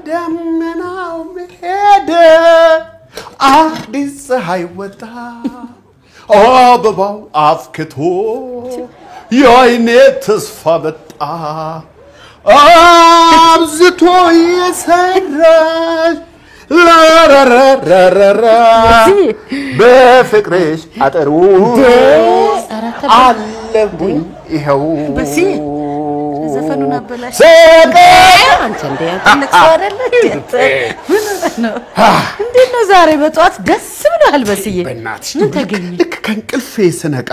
ደመናው ሄደ አዲስ ፀሐይ ወጣ አበባው አፍክቶ የአይኔ ተስፋ በጣ አብዝቶ የሰራሽ ላራራራራ በፍቅርሽ አጠሩ አለብኝ ይኸው በሲ ዘፈኑን አበላሽ አንተ እንደ ትልቅ ሰው አይደለ እንዴት ነው ዛሬ በጧት ደስ ብሏል በስዬ በእናትሽ ምን ተገኘ ልክ ከእንቅልፌ ስነቃ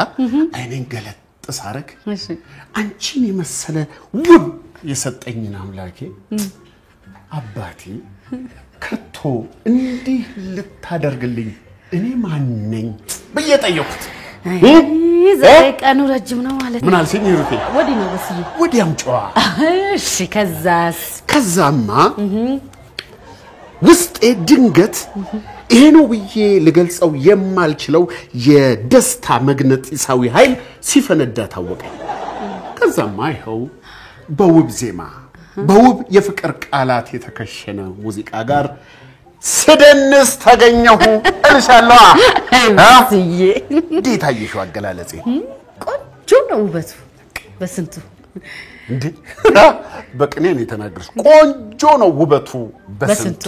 አይኔን ገለጥ ሳረግ አንቺን የመሰለ ውብ የሰጠኝን አምላኬ አባቴ ከቶ እንዲህ ልታደርግልኝ እኔ ማን ነኝ በየጠየቁት ዛሬ ቀኑ ረጅም ነው ማለት ነው ምን አልሽኝ ይሩቴ ወዲ ነው በስዬ ወዲያም ጨዋ እሺ ከዛማ ውስጤ ድንገት ይሄ ነው ብዬ ልገልጸው የማልችለው የደስታ መግነጢሳዊ ኃይል ሲፈነዳ ታወቀኝ ከዛማ ይኸው በውብ ዜማ በውብ የፍቅር ቃላት የተከሸነ ሙዚቃ ጋር ስደንስ ተገኘሁ እልሻለሁ በስዬ እንዴት አየሽው አገላለጼ ቆንጆ ነው ውበቱ በስንቱ እንዴ በቅኔ ነው የተናገርሽ ቆንጆ ነው ውበቱ በስንቱ